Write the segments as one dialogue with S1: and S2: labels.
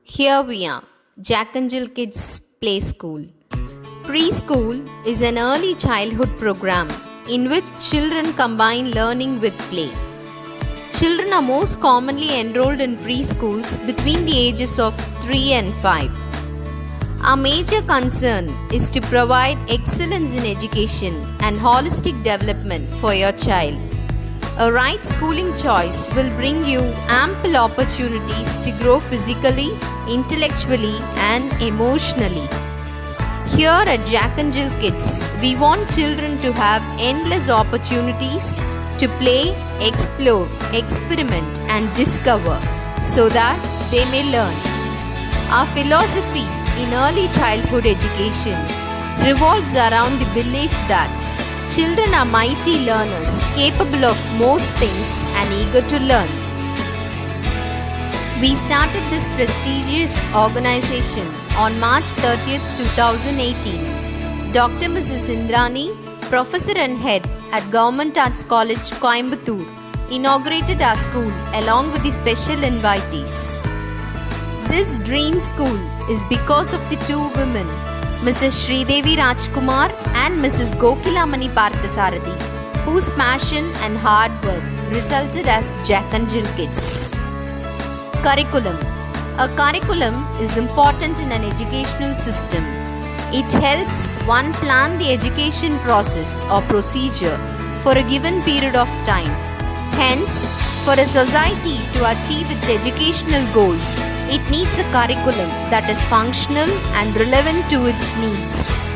S1: Here we are, Jack and Jill Kids Play School. Preschool is an early childhood program in which children combine learning with play. Children are most commonly enrolled in preschools between the ages of 3 and 5. Our major concern is to provide excellence in education and holistic development for your child. A right schooling choice will bring you ample opportunities to grow physically, intellectually, and emotionally. Here at Jack and Jill Kids, we want children to have endless opportunities to play, explore, experiment, and discover so that they may learn. Our philosophy in early childhood education revolves around the belief that children are mighty learners, capable of most things and eager to learn. We started this prestigious organization on March 30th, 2018. Dr. Mrs. Indrani, Professor and Head at Government Arts College, Coimbatore, inaugurated our school along with the special invitees. This dream school is because of the two women, Mrs. Sridevi Rajkumar and Mrs. Gokilamani Parthasarathi, whose passion and hard work resulted as Jack and Jill Kids. Curriculum. A curriculum is important in an educational system. It helps one plan the education process or procedure for a given period of time. Hence, for a society to achieve its educational goals, it needs a curriculum that is functional and relevant to its needs.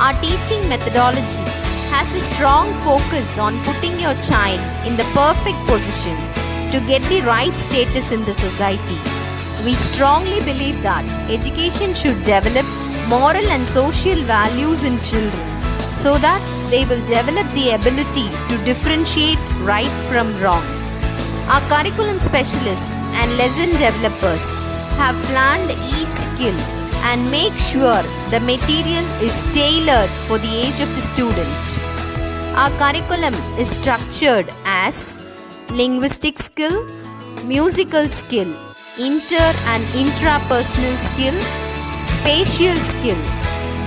S1: Our teaching methodology has a strong focus on putting your child in the perfect position to get the right status in the society. We strongly believe that education should develop moral and social values in children so that they will develop the ability to differentiate right from wrong. Our curriculum specialists and lesson developers have planned each skill and make sure the material is tailored for the age of the student. Our curriculum is structured as linguistic skill, musical skill, inter and intrapersonal skill, spatial skill,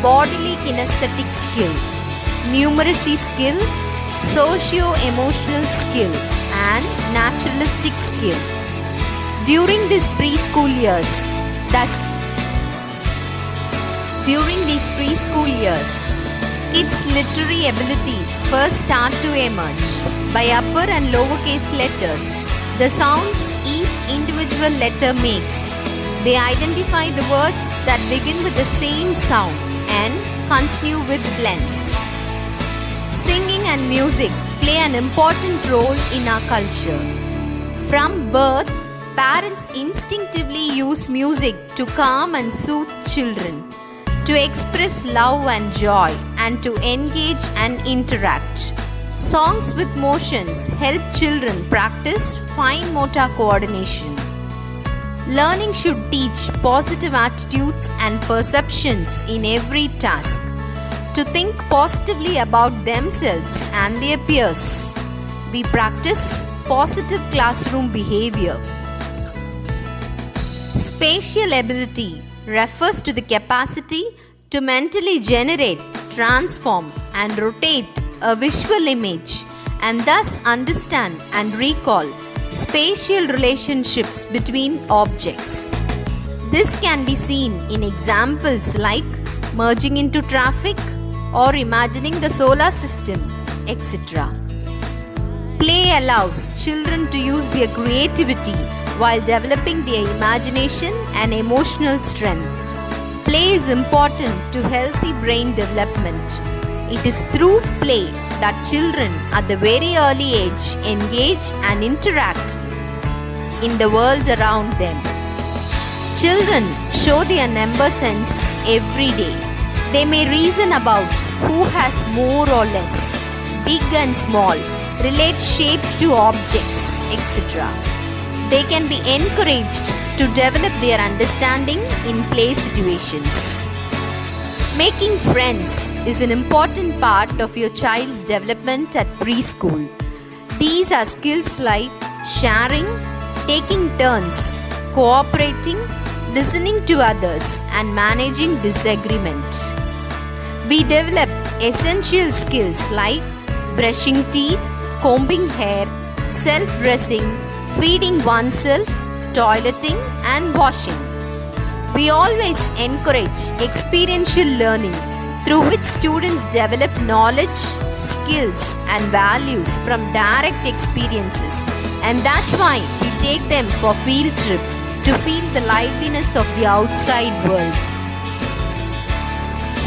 S1: bodily kinesthetic skill, numeracy skill, socio-emotional skill, and naturalistic skill. During these preschool years, kids' literary abilities first start to emerge. By upper and lowercase letters, the sounds each individual letter makes. They identify the words that begin with the same sound and continue with blends. Singing and music play an important role in our culture. From birth, parents instinctively use music to calm and soothe children, to express love and joy, and to engage and interact. Songs with motions help children practice fine motor coordination. Learning should teach positive attitudes and perceptions in every task, to think positively about themselves and their peers. We practice positive classroom behavior. Spatial ability refers to the capacity to mentally generate, transform, and rotate a visual image and thus understand and recall spatial relationships between objects. This can be seen in examples like merging into traffic or imagining the solar system, etc. Play allows children to use their creativity while developing their imagination and emotional strength. Play is important to healthy brain development. It is through play that children at the very early age engage and interact in the world around them. Children show their number sense every day. They may reason about who has more or less, big and small, relate shapes to objects, etc. They can be encouraged to develop their understanding in play situations. Making friends is an important part of your child's development at preschool. These are skills like sharing, taking turns, cooperating, listening to others, and managing disagreement. We develop essential skills like brushing teeth, combing hair, self-dressing, feeding oneself, toileting, and washing. We always encourage experiential learning through which students develop knowledge, skills, and values from direct experiences. And that's why we take them for field trip to feel the liveliness of the outside world.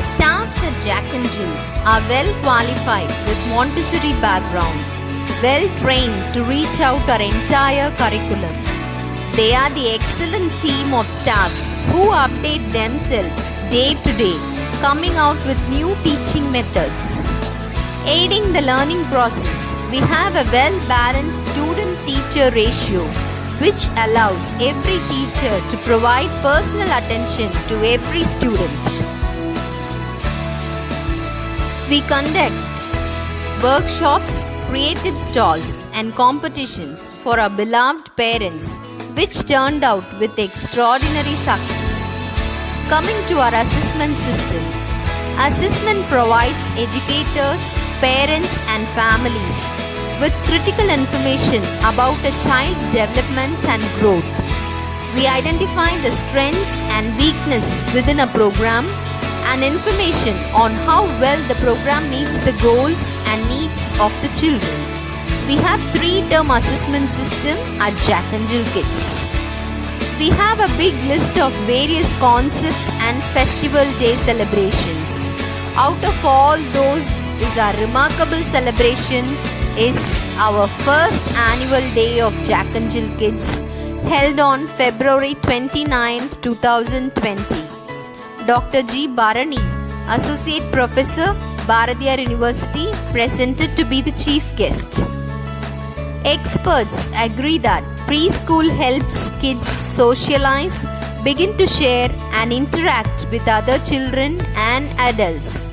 S1: Staffs at Jack and Jill are well qualified with Montessori background, well trained to reach out our entire curriculum. They are the excellent team of staffs who update themselves day to day, coming out with new teaching methods. Aiding the learning process, we have a well-balanced student-teacher ratio, which allows every teacher to provide personal attention to every student. We conduct workshops, creative stalls, and competitions for our beloved parents, which turned out with extraordinary success. Coming to our assessment system, assessment provides educators, parents, and families with critical information about a child's development and growth. We identify the strengths and weaknesses within a program and information on how well the program meets the goals and needs of the children. We have 3-term assessment system at Jack and Jill Kids. We have a big list of various concepts and festival day celebrations. Out of all those is our remarkable celebration is our first annual day of Jack and Jill Kids held on February 29, 2020. Dr. G. Bharani, Associate Professor, Bharathiar University, presented to be the chief guest. Experts agree that preschool helps kids socialize, begin to share and interact with other children and adults.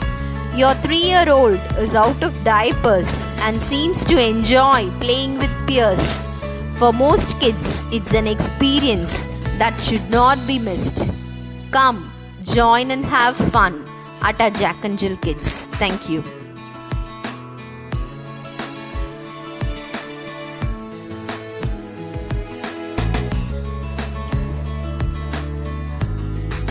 S1: Your 3-year-old is out of diapers and seems to enjoy playing with peers. For most kids, it's an experience that should not be missed. Come, join and have fun at our Jack and Jill Kids. Thank you.